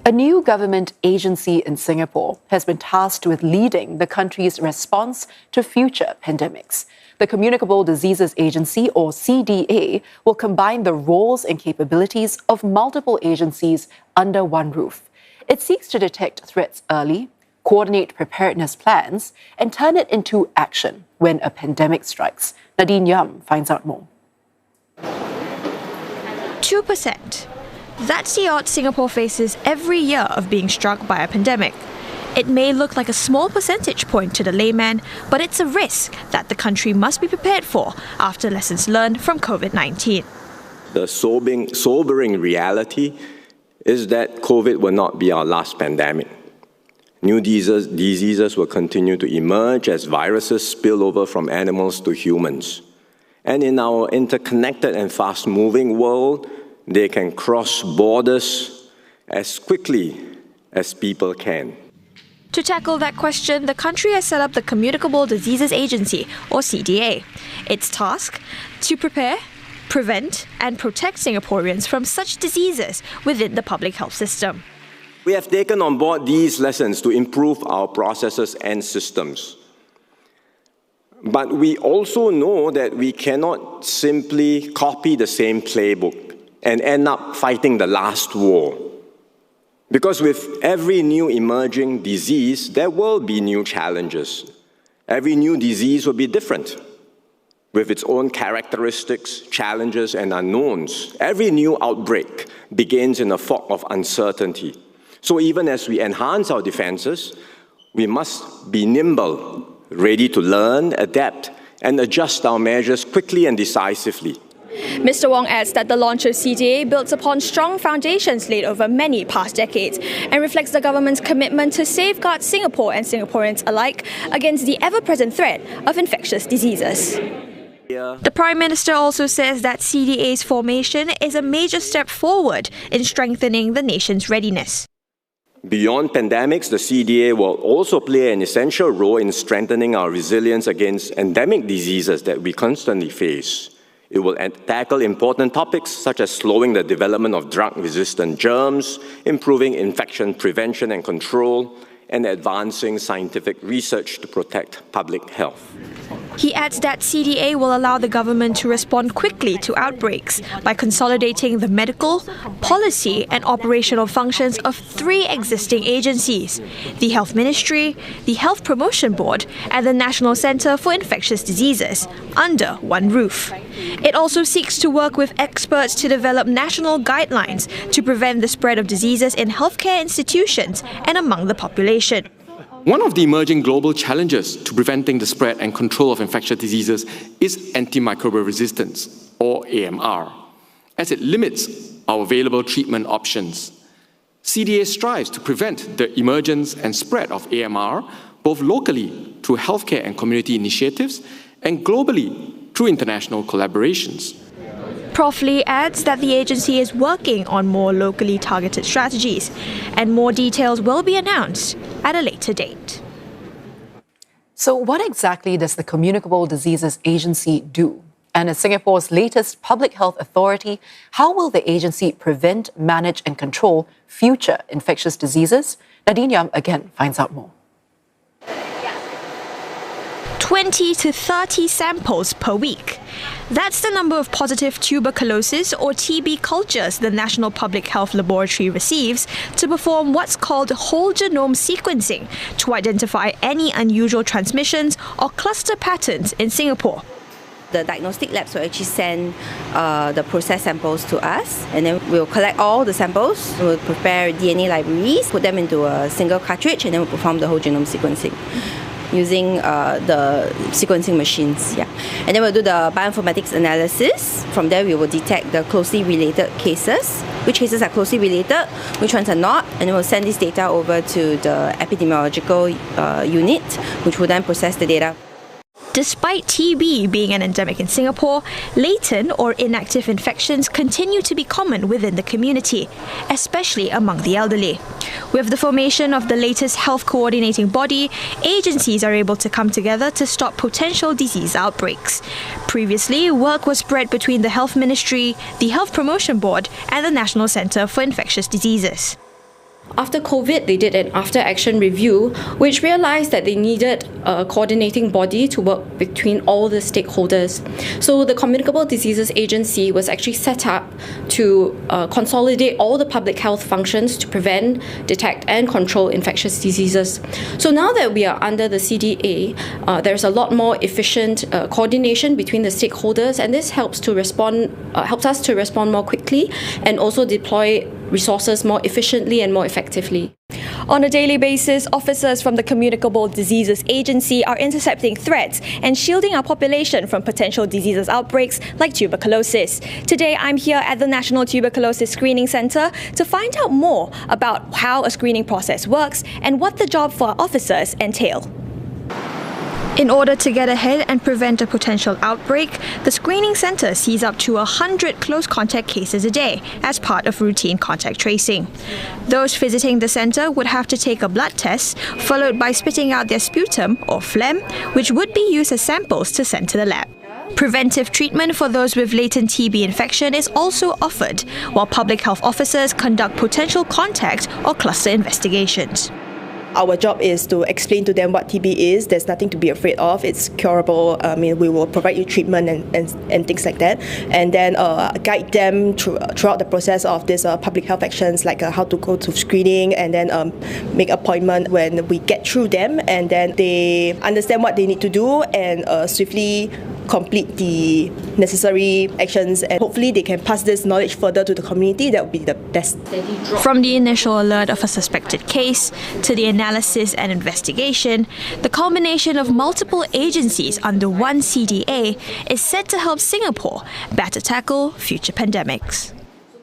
A new government agency in Singapore has been tasked with leading the country's response to future pandemics. The Communicable Diseases Agency, or CDA, will combine the roles and capabilities of multiple agencies under one roof. It seeks to detect threats early, coordinate preparedness plans, and turn it into action when a pandemic strikes. Nadine Yeam finds out more. 2%. That's the odds Singapore faces every year of being struck by a pandemic. It may look like a small percentage point to the layman, but it's a risk that the country must be prepared for after lessons learned from COVID-19. The sobering reality is that COVID will not be our last pandemic. New diseases will continue to emerge as viruses spill over from animals to humans. And in our interconnected and fast-moving world, they can cross borders as quickly as people can. To tackle that question, the country has set up the Communicable Diseases Agency, or CDA. Its task? To prepare, prevent, and protect Singaporeans from such diseases within the public health system. We have taken on board these lessons to improve our processes and systems. But we also know that we cannot simply copy the same playbook and end up fighting the last war. Because with every new emerging disease, there will be new challenges. Every new disease will be different, with its own characteristics, challenges, and unknowns. Every new outbreak begins in a fog of uncertainty. So even as we enhance our defenses, we must be nimble, ready to learn, adapt, and adjust our measures quickly and decisively. Mr. Wong adds that the launch of CDA builds upon strong foundations laid over many past decades and reflects the government's commitment to safeguard Singapore and Singaporeans alike against the ever-present threat of infectious diseases. The Prime Minister also says that CDA's formation is a major step forward in strengthening the nation's readiness. Beyond pandemics, the CDA will also play an essential role in strengthening our resilience against endemic diseases that we constantly face. It will tackle important topics such as slowing the development of drug-resistant germs, improving infection prevention and control, and advancing scientific research to protect public health. He adds that CDA will allow the government to respond quickly to outbreaks by consolidating the medical, policy and operational functions of 3 existing agencies: the Health Ministry, the Health Promotion Board and the National Centre for Infectious Diseases under one roof. It also seeks to work with experts to develop national guidelines to prevent the spread of diseases in healthcare institutions and among the population. One of the emerging global challenges to preventing the spread and control of infectious diseases is antimicrobial resistance, or AMR, as it limits our available treatment options. CDA strives to prevent the emergence and spread of AMR both locally through healthcare and community initiatives and globally through international collaborations. Prof. Lee adds that the agency is working on more locally targeted strategies, and more details will be announced at a later date. So what exactly does the Communicable Diseases Agency do? And as Singapore's latest public health authority, how will the agency prevent, manage and control future infectious diseases? Nadine Yeam again finds out more. 20 to 30 samples per week. That's the number of positive tuberculosis or TB cultures the National Public Health Laboratory receives to perform what's called whole genome sequencing to identify any unusual transmissions or cluster patterns in Singapore. The diagnostic labs will actually send the process samples to us, and then we'll collect all the samples, we'll prepare DNA libraries, put them into a single cartridge, and then we'll perform the whole genome sequencing using the sequencing machines. And then we'll do the bioinformatics analysis. From there, we will detect the closely related cases, which cases are closely related, which ones are not, and then we'll send this data over to the epidemiological unit, which will then process the data. Despite TB being an endemic in Singapore, latent or inactive infections continue to be common within the community, especially among the elderly. With the formation of the latest health coordinating body, agencies are able to come together to stop potential disease outbreaks. Previously, work was spread between the Health Ministry, the Health Promotion Board, and the National Centre for Infectious Diseases. After COVID, they did an after-action review, which realized that they needed a coordinating body to work between all the stakeholders. So the Communicable Diseases Agency was actually set up to consolidate all the public health functions to prevent, detect, and control infectious diseases. So now that we are under the CDA, there's a lot more efficient coordination between the stakeholders, and this helps us to respond more quickly and also deploy resources more efficiently and more effectively. On a daily basis, officers from the Communicable Diseases Agency are intercepting threats and shielding our population from potential diseases outbreaks like tuberculosis. Today, I'm here at the National Tuberculosis Screening Centre to find out more about how a screening process works and what the job for our officers entail. In order to get ahead and prevent a potential outbreak, the screening centre sees up to 100 close contact cases a day as part of routine contact tracing. Those visiting the centre would have to take a blood test, followed by spitting out their sputum or phlegm, which would be used as samples to send to the lab. Preventive treatment for those with latent TB infection is also offered, while public health officers conduct potential contact or cluster investigations. Our job is to explain to them what TB is. There's nothing to be afraid of. It's curable. We will provide you treatment and things like that. And then guide them throughout the process of these public health actions, like how to go to screening, and then make appointment when we get through them. And then they understand what they need to do and swiftly complete the necessary actions. And hopefully they can pass this knowledge further to the community. That would be the best. From the initial alert of a suspected case to the analysis and investigation, the culmination of multiple agencies under one CDA is set to help Singapore better tackle future pandemics.